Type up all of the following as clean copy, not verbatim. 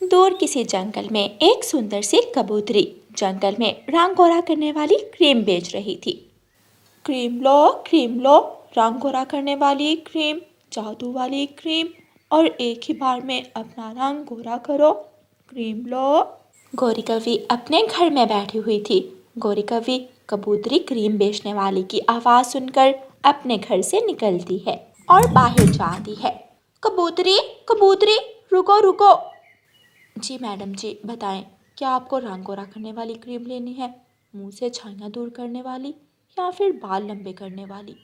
दूर किसी जंगल में एक सुंदर सी कबूतरी जंगल में रंग गोरा करने वाली क्रीम बेच रही थी। क्रीम लो, रंग गोरा करने वाली क्रीम, जादू वाली क्रीम, और एक ही बार में अपना रंग गोरा करो, क्रीम लो। गोरी कवि अपने घर में बैठी हुई थी। गोरी कवि कबूतरी क्रीम बेचने वाली की आवाज़ सुनकर अपने घर से निकलती है और बाहर जाती है। कबूतरी, कबूतरी, रुको रुको। जी मैडम जी, बताएं, क्या आपको रंग गोरा करने वाली क्रीम लेनी है, मुंह से छाइयाँ दूर करने वाली, या फिर बाल लंबे करने वाली?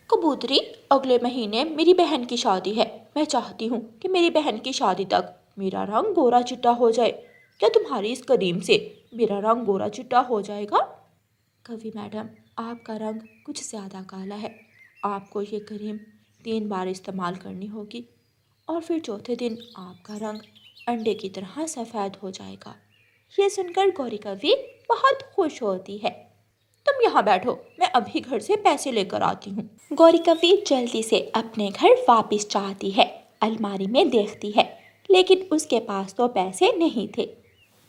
कबूतरी, अगले महीने मेरी बहन की शादी है। मैं चाहती हूँ कि मेरी बहन की शादी तक मेरा रंग गोरा चिट्टा हो जाए। क्या तुम्हारी इस क्रीम से मेरा रंग गोरा चिट्टा हो जाएगा? कवि मैडम, आपका रंग कुछ ज़्यादा काला है। आपको ये क्रीम 3 बार इस्तेमाल करनी होगी और फिर चौथे दिन आपका रंग अंडे की तरह सफ़ेद हो जाएगा। ये सुनकर गौरी कवि बहुत खुश होती है। तुम यहाँ बैठो, मैं अभी घर से पैसे लेकर आती हूँ। गौरी कवि जल्दी से अपने घर वापस जाती है। अलमारी में देखती है, लेकिन उसके पास तो पैसे नहीं थे।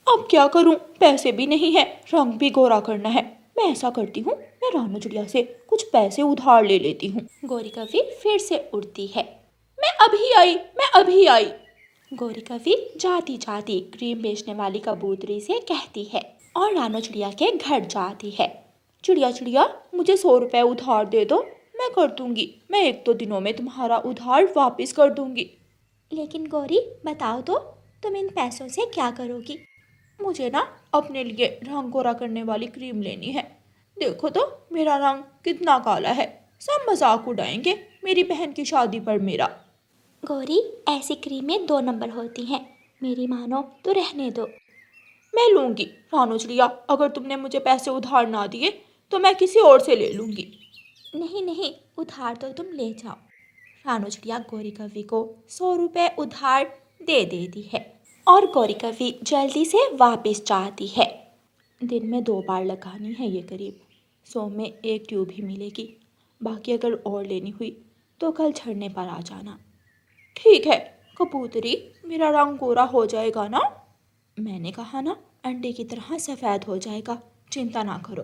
अब क्या करूँ, पैसे भी नहीं है, रंग भी गोरा करना है। मैं ऐसा करती हूँ, मैं रानू चिड़िया से कुछ पैसे उधार ले लेती हूँ। गौरी कवि फिर से उड़ती है। मैं अभी आई, मैं अभी आई। गौरी कवि जाती जाती क्रीम बेचने वाली कबूतरी से कहती है और रानू चिड़िया के घर जाती है। चिड़िया चिड़िया, मुझे 100 रुपये उधार दे दो, मैं कर दूंगी। मैं 1-2 दिनों में तुम्हारा उधार वापस कर दूंगी। लेकिन गौरी, बताओ तो, तुम इन पैसों से क्या करोगी? मुझे ना अपने लिए रंग गोरा करने वाली क्रीम लेनी है। देखो तो मेरा रंग कितना काला है। सब मजाक उड़ाएंगे मेरी बहन की शादी पर मेरा। गौरी, ऐसी क्रीमें 2 नंबर होती हैं, मेरी मानो तो रहने दो। मैं लूँगी रानू चिड़िया, अगर तुमने मुझे पैसे उधार ना दिए तो मैं किसी और से ले लूँगी। नहीं नहीं, उधार तो तुम ले जाओ। रानू चिड़िया गौरी कवि को 100 रुपये उधार दे देती है और गौरी कवि जल्दी से वापस जाती है। दिन में 2 बार लगानी है ये क्रीम, 100 में 1 ट्यूब ही मिलेगी। बाकी अगर और लेनी हुई तो कल झड़ने पर आ जाना। ठीक है कबूतरी, मेरा रंग गोरा हो जाएगा ना? मैंने कहा ना, अंडे की तरह सफ़ेद हो जाएगा, चिंता ना करो।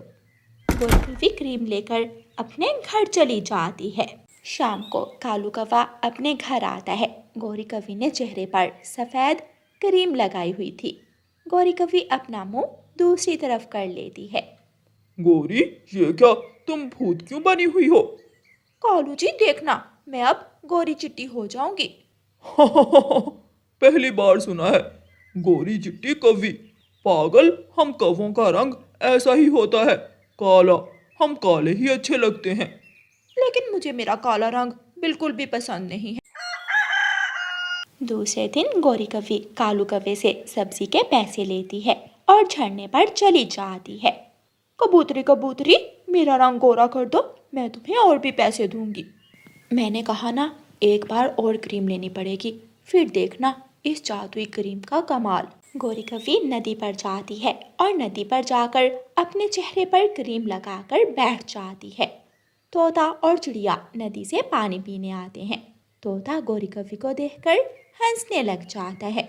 गौरी कवि क्रीम लेकर अपने घर चली जाती है। शाम को कालू कौवा अपने घर आता है। गौरी कवि ने चेहरे पर सफ़ेद क्रीम लगाई हुई थी। गौरी कवि अपना मुंह दूसरी तरफ कर लेती है। गौरी, ये क्या, तुम भूत क्यों बनी हुई हो? कालू जी देखना, मैं अब गोरी चिट्टी हो जाऊंगी। पहली बार सुना है, गोरी चिट्टी कौवी। पागल, हम कौवों का रंग ऐसा ही होता है, काला। हम काले ही अच्छे लगते हैं। लेकिन मुझे मेरा काला रंग बिल्कुल भी पसंद नहीं है। दूसरे दिन गौरी कवि कालू कौवे से सब्जी के पैसे लेती है और झरने पर चली जाती है। कबूतरी कबूतरी, मेरा रंग गोरा कर दो, मैं तुम्हें और भी पैसे दूंगी। मैंने कहा ना, एक बार और क्रीम लेनी पड़ेगी, फिर देखना इस जादुई क्रीम का कमाल। गौरी कवि नदी पर जाती है और नदी पर जाकर अपने चेहरे पर क्रीम लगाकर बैठ जाती है। तोता और चिड़िया नदी से पानी पीने आते हैं। तोता गौरी कवि को देखकर हंसने लग जाता है।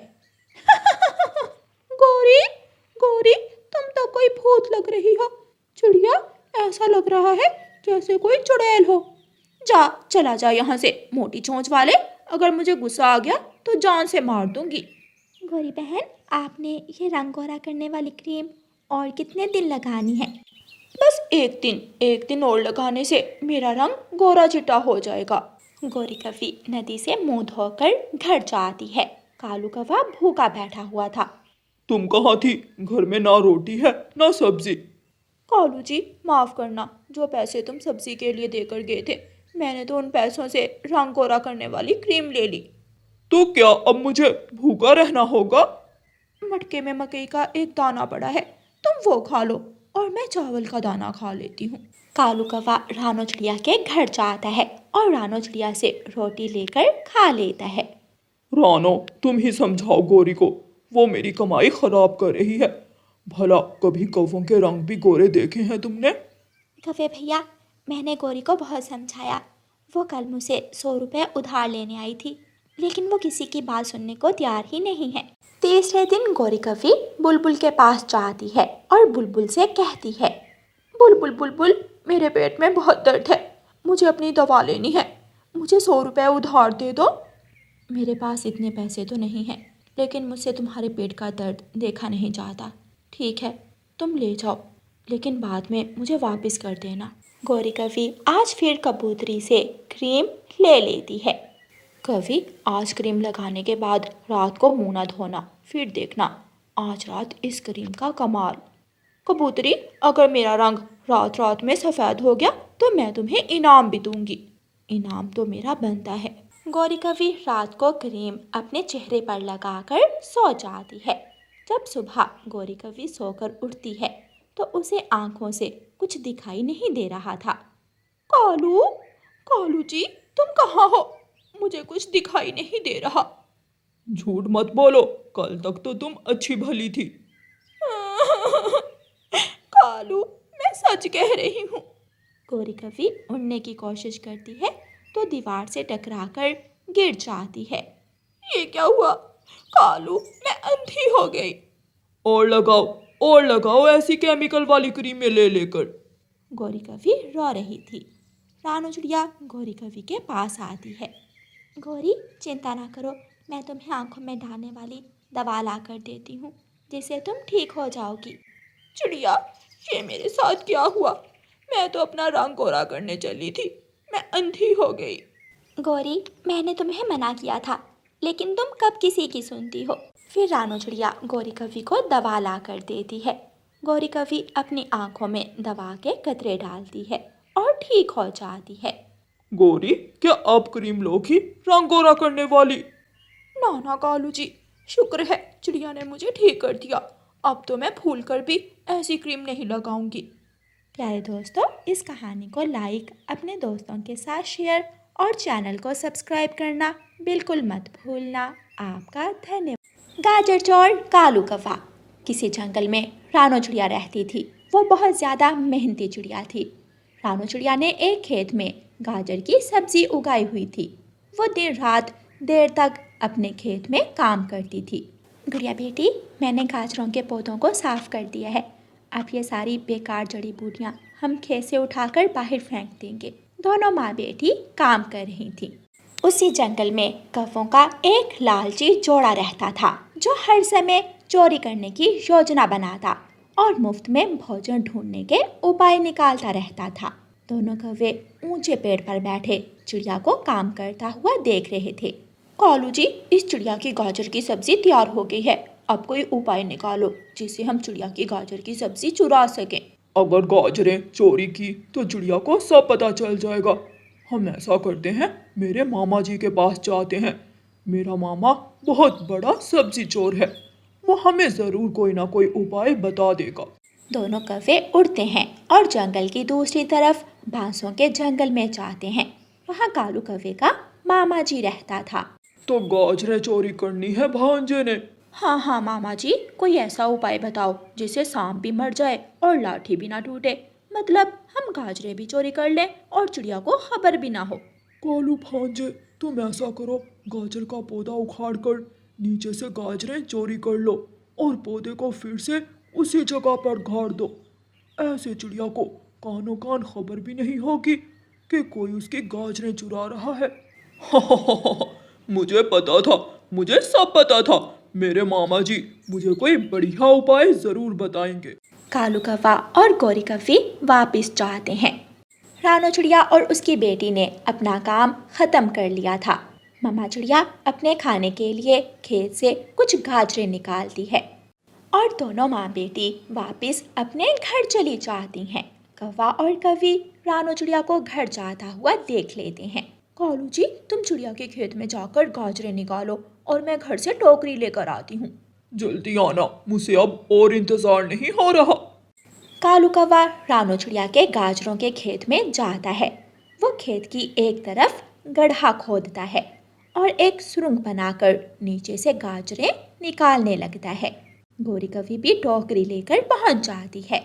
गौरी, गौरी, तुम तो कोई भूत लग रही हो। चिड़िया, ऐसा लग रहा है जैसे कोई चुड़ैल हो। चला जा यहाँ से, मोटी चोंच वाले, अगर मुझे गुस्सा आ गया तो जान से मार दूंगी। गौरी बहन, आपने ये रंग गोरा करने वाली क्रीम और कितने दिन लगानी है? बस 1 दिन और लगाने से मेरा रंग गोरा चिट्टा हो जाएगा। गौरी कवि नदी से मुंह धोकर घर जाती है। कालू कौवा भूखा बैठा हुआ था। तुम कहाँ थी? घर में ना रोटी है ना सब्जी। कालू जी माफ़ करना, जो पैसे तुम सब्जी के लिए देकर गए थे, मैंने तो उन पैसों से रंग गोरा करने वाली क्रीम ले ली। तो क्या अब मुझे भूखा रहना होगा? मटके में मकई का एक दाना पड़ा है, तुम वो खा लो और मैं चावल का दाना खा लेती हूँ। कालू कौवा रानू चिड़िया के घर जाता है और रानू चिड़िया से रोटी लेकर खा लेता है। रानो, तुम ही समझाओ गौरी को, वो मेरी कमाई खराब कर रही है। भला कभी कौवों के रंग भी गोरे देखे हैं तुमने? कौवे भैया, मैंने गौरी को बहुत समझाया। वो कल मुझसे 100 रुपये उधार लेने आई थी, लेकिन वो किसी की बात सुनने को तैयार ही नहीं है। तीसरे दिन गौरी कवि बुलबुल के पास जाती है और बुलबुल से कहती है, बुलबुल बुलबुल, मेरे पेट में बहुत दर्द है, मुझे अपनी दवा लेनी है, मुझे 100 रुपये उधार दे दो। मेरे पास इतने पैसे तो नहीं हैं, लेकिन मुझसे तुम्हारे पेट का दर्द देखा नहीं जाता। ठीक है, तुम ले जाओ, लेकिन बाद में मुझे वापस कर देना। गौरी कवि आज फिर कबूतरी से क्रीम ले लेती है। कवि, आज क्रीम लगाने के बाद रात को मुंह ना धोना, फिर देखना आज रात इस क्रीम का कमाल। कबूतरी, अगर मेरा रंग रात रात में सफ़ेद हो गया तो मैं तुम्हें इनाम भी दूंगी। इनाम तो मेरा बनता है। गौरी कवि रात को क्रीम अपने चेहरे पर लगाकर सो जाती है। जब सुबह गौरी कवि सोकर उठती है तो उसे आंखों से कुछ दिखाई नहीं दे रहा था। कालू, कालू जी, तुम कहाँ हो? मुझे कुछ दिखाई नहीं दे रहा। झूठ मत बोलो, कल तक तो तुम अच्छी भली थी। कालू, मैं सच कह रही हूँ। गौरी कवि उड़ने की कोशिश करती है तो दीवार से टकराकर गिर जाती है। ये क्या हुआ? कालू, मैं अंधी हो गई। और लगाओ ऐसी केमिकल वाली क्रीमें ले लेकर। गौरी कवि रो रही थी। रानू चिड़िया गौरी कवि के पास आती है। गौरी, चिंता ना करो, मैं तुम्हें आंखों में डालने वाली दवा ला कर देती हूँ, जिससे तुम ठीक हो जाओगी। चिड़िया, ये मेरे साथ क्या हुआ? मैं तो अपना रंग गोरा करने चली थी, मैं अंधी हो गई। गौरी, मैंने तुम्हें मना किया था, लेकिन तुम कब किसी की सुनती हो। फिर रानू चिड़िया गौरी कवि को दवा ला कर देती है। गौरी कवि अपनी आंखों में दवा के कतरे डालती है और ठीक हो जाती है। गौरी, क्या आप क्रीम लोगी रंग गोरा करने वाली? ना कालू जी, शुक्र है चिड़िया ने मुझे ठीक कर दिया। अब तो मैं भूल कर भी ऐसी क्रीम नहीं लगाऊंगी। प्यारे दोस्तों, इस कहानी को लाइक, अपने दोस्तों के साथ शेयर और चैनल को सब्सक्राइब करना बिल्कुल मत भूलना। आपका धन्यवाद। गाजर चोर कालू कौवा। किसी जंगल में रानू चिड़िया रहती थी। वो बहुत ज़्यादा मेहनती चिड़िया थी। रानू चिड़िया ने एक खेत में गाजर की सब्जी उगाई हुई थी। वो दिन रात देर तक अपने खेत में काम करती थी। गुड़िया बेटी, मैंने गाजरों के पौधों को साफ कर दिया है। अब ये सारी बेकार जड़ी बूटियाँ हम खेत से उठाकर बाहर फेंक देंगे। दोनों माँ बेटी काम कर रही थी। उसी जंगल में कौवों का एक लालची जोड़ा रहता था, जो हर समय चोरी करने की योजना बनाता और मुफ्त में भोजन ढूंढने के उपाय निकालता रहता था। दोनों कौवे ऊंचे पेड़ पर बैठे चिड़िया को काम करता हुआ देख रहे थे। कालू जी, इस चिड़िया की गाजर की सब्जी तैयार हो गई है। अब कोई उपाय निकालो जिससे हम चिड़िया की गाजर की सब्जी चुरा सकें। अगर गाजरें चोरी की तो चिड़िया को सब पता चल जाएगा। हम ऐसा करते हैं, मेरे मामा जी के पास जाते हैं। मेरा मामा बहुत बड़ा सब्जी चोर है, वो हमें ज़रूर कोई ना कोई उपाय बता देगा। दोनों कौवे उड़ते हैं और जंगल की दूसरी तरफ बांसों के जंगल में जाते हैं। वहाँ कालू कौवे का मामा जी रहता था। तो गाजरें चोरी करनी है भांजे ने। हाँ मामा जी, कोई ऐसा उपाय बताओ जिससे सांप भी मर जाए और लाठी भी ना टूटे। मतलब हम गाजरें भी चोरी कर लें और चिड़िया को खबर भी ना हो। कालू भांजे, तुम ऐसा करो, गाजर का पौधा उखाड़ कर नीचे से गाजरें चोरी कर लो और पौधे को फिर से उसी जगह पर गाड़ दो। ऐसे चिड़िया को कानों कान खबर भी नहीं होगी कि कोई उसकी गाजरें चुरा रहा है। मुझे पता था, मुझे सब पता था। मेरे मामा जी मुझे कोई बढ़िया उपाय जरूर बताएंगे। कालू कौवा और गौरी कौवी वापिस जाते हैं। रानू चिड़िया और उसकी बेटी ने अपना काम खत्म कर लिया था। मामा चिड़िया अपने खाने के लिए खेत से कुछ गाजरें निकालती है और दोनों माँ बेटी वापिस अपने घर चली जाती हैं। कौवा और कौवी रानू चिड़िया को घर जाता हुआ देख लेते हैं। कालू जी, तुम चिड़िया के खेत में जाकर गाजरें निकालो और मैं घर से टोकरी लेकर आती हूँ। जल्दी आना, मुझे अब और इंतजार नहीं हो रहा। कालू कौवा रानू चिड़िया के गाजरों के खेत में जाता है। वो खेत की एक तरफ गड्ढा खोदता है और एक सुरंग बनाकर नीचे से गाजरें निकालने लगता है। गौरी कवि भी टोकरी लेकर पहुंच जाती है।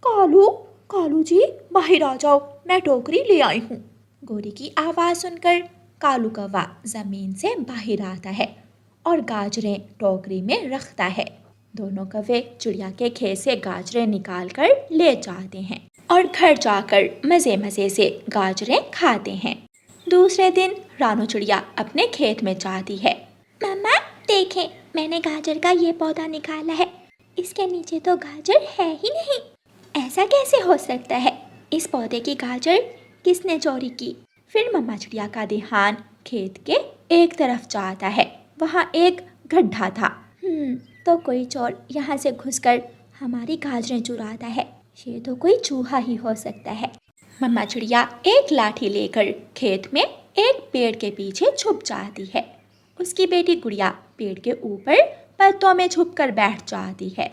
कालू जी, बाहर आ जाओ, मैं टोकरी ले आई हूँ। गौरी की आवाज़ सुनकर कालू कौवा जमीन से बाहर आता है और गाजरें टोकरी में रखता है। दोनों कौवे चिड़िया के खेत से गाजरें निकाल कर ले जाते हैं और घर जाकर मज़े मज़े से गाजरें खाते हैं। दूसरे दिन रानू चिड़िया अपने खेत में जाती है। मम्मा देखें, मैंने गाजर का ये पौधा निकाला है। इसके नीचे तो गाजर है ही नहीं। ऐसा कैसे हो सकता है? इस पौधे की गाजर किसने चोरी की? फिर मम्मा चिड़िया का ध्यान खेत के एक तरफ जाता है। वहाँ एक गड्ढा था। तो कोई चोर यहाँ से घुसकर हमारी गाजरें चुराता है। ये तो कोई चूहा ही हो सकता है। मम्मा चिड़िया एक लाठी लेकर खेत में एक पेड़ के पीछे छुप जाती है। उसकी बेटी गुड़िया पेड़ के ऊपर पत्तों में छुपकर बैठ जाती है।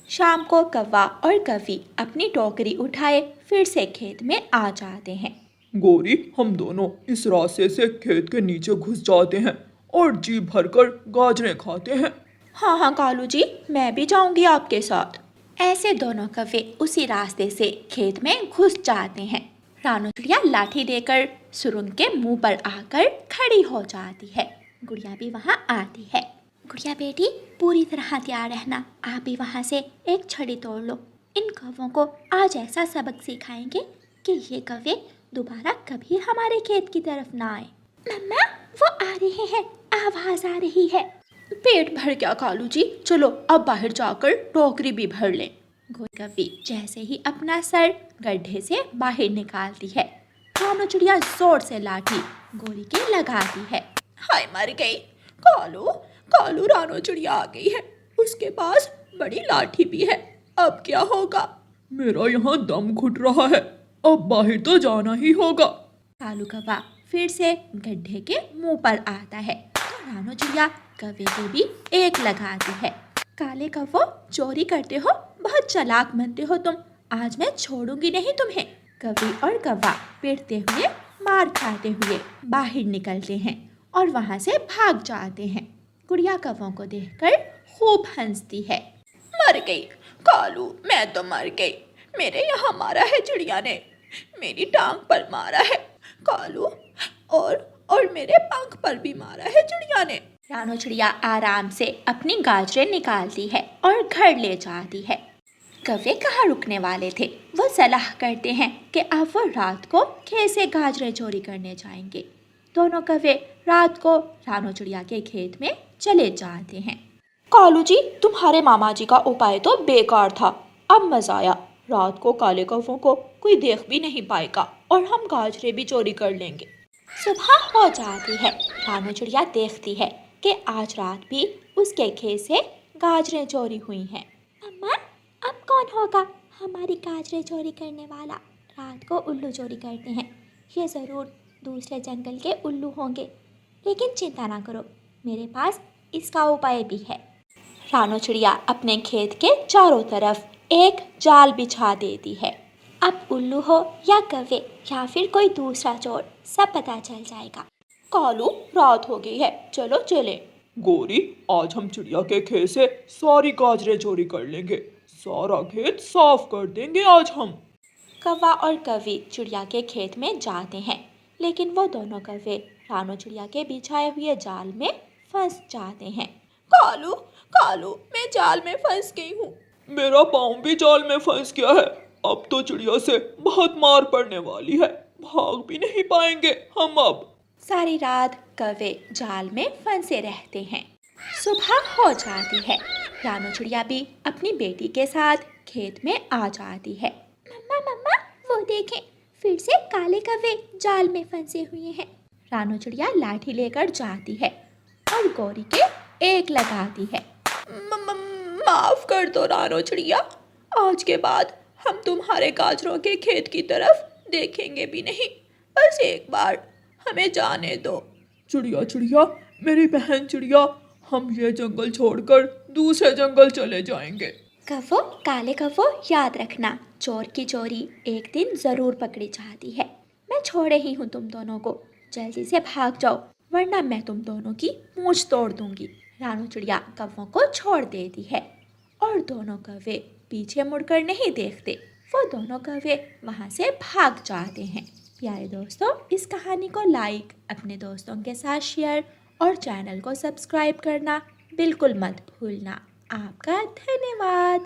शाम को कौवा और कौवी अपनी टोकरी उठाए फिर से खेत में आ जाते हैं। गौरी, हम दोनों इस रास्ते से खेत के नीचे घुस जाते हैं और जी भरकर गाजरें खाते हैं। हाँ हाँ कालू जी, मैं भी जाऊंगी आपके साथ। ऐसे दोनों कौवे उसी रास्ते से खेत में घुस जाते हैं। रानू चिड़िया लाठी देकर सुरंग के मुंह पर आकर खड़ी हो जाती है। गुड़िया भी वहाँ आती है। गुड़िया बेटी, पूरी तरह तैयार रहना। आप भी वहाँ से एक छड़ी तोड़ लो। इन कौवों को आज ऐसा सबक सिखाएंगे कि ये कौवे दोबारा कभी हमारे खेत की तरफ ना आए। मम्मा, वो आ रहे हैं, आवाज आ रही है। पेट भर गया कालू जी, चलो अब बाहर जाकर टोकरी भी भर लें। गोरी कौवी जैसे ही अपना सर गड्ढे से बाहर निकालती है, रानू चिड़िया जोर से लाठी गोरी के लगाती है। हाय, मर गई। कालू कालू, रानू चिड़िया आ गई है। उसके पास बड़ी लाठी भी है। अब क्या होगा? मेरा यहाँ दम घुट रहा है, अब बाहर तो जाना ही होगा। कालू कौवा फिर से गड्ढे के मुंह पर आता है तो रानू चिड़िया कौवे को भी एक लगाती है। काले कौवो, चोरी करते हो, बहुत चालाक बनते हो तुम। आज मैं छोड़ूंगी नहीं तुम्हें। कौवी और कौवा पिटते हुए, मार खाते हुए बाहर निकलते हैं और वहां से भाग जाते हैं। गुड़िया कौवों को देखकर खूब हंसती है। मर गई कालू, मैं तो मर गई। मेरे यहाँ मारा है चिड़िया ने, मेरी टांग पर मारा है कालू, और मेरे पंख पर भी मारा है चिड़िया ने। रानू चिड़िया आराम से अपनी गाजरें निकालती है और घर ले जाती है। कौवे कहाँ रुकने वाले थे? वो सलाह करते हैं कि अब वो रात को खेत से गाजरें चोरी करने जाएंगे। दोनों कौवे रात को रानू चिड़िया के खेत में चले जाते हैं। कालू जी, तुम्हारे मामा जी का उपाय तो बेकार था। अब मजा आया। रात को काले कौवों को कोई देख भी नहीं पाएगा और हम गाजरें भी चोरी कर लेंगे। सुबह हो जाती है। रानू चिड़िया देखती है कि आज रात भी उसके खेत से गाजरें चोरी हुई हैं। अम्मा, अब कौन होगा हमारी गाजरें चोरी करने वाला? रात को उल्लू चोरी करते हैं। ये ज़रूर दूसरे जंगल के उल्लू होंगे। लेकिन चिंता ना करो, मेरे पास इसका उपाय भी है। रानू चिड़िया अपने खेत के चारों तरफ एक जाल बिछा देती है। अब उल्लू हो या कौवे या फिर कोई दूसरा चोर, सब पता चल जाएगा। कालू, रात हो गई है, चलो चले। गौरी, आज हम चिड़िया के खेत से सारी गाजरें चोरी कर लेंगे। सारा खेत साफ कर देंगे आज हम। कौवा और कौवी चिड़िया के खेत में जाते हैं, लेकिन वो दोनों कौवे रानू चिड़िया के बिछाए हुए जाल में फंस जाते हैं। कालू कालू, मैं जाल में फंस गई हूँ। मेरा पाँव भी जाल में फंस गया है। अब तो चिड़िया से बहुत मार पड़ने वाली है, भाग भी नहीं पाएंगे हम अब। सारी रात कौवे जाल में फंसे रहते हैं। सुबह हो जाती है। रानू चिड़िया भी अपनी बेटी के साथ खेत में आ जाती है। मम्मा मम्मा, वो देखें, फिर से काले कौवे जाल में फंसे हुए हैं। रानू चिड़िया लाठी लेकर जाती है और गौरी के एक लगाती है। माफ कर दो रानू चिड़िया, आज के बाद हम तुम्हारे गाजरों के खेत की तरफ देखेंगे भी नहीं। बस एक बार हमें जाने दो। चिड़िया चिड़िया, मेरी बहन चिड़िया, हम ये जंगल छोड़कर दूसरे जंगल चले जाएंगे। कौवो, काले कौवो, याद रखना, चोर की चोरी एक दिन जरूर पकड़ी जाती है। मैं छोड़े ही हूँ तुम दोनों को, जल्दी से भाग जाओ वरना मैं तुम दोनों की पूंछ तोड़ दूंगी। रानू चिड़िया कौवों को छोड़ देती है और दोनों कौवे पीछे मुड़कर नहीं देखते। वो दोनों कौवे वहाँ से भाग जाते हैं। प्यारे दोस्तों, इस कहानी को लाइक, अपने दोस्तों के साथ शेयर और चैनल को सब्सक्राइब करना बिल्कुल मत भूलना। आपका धन्यवाद।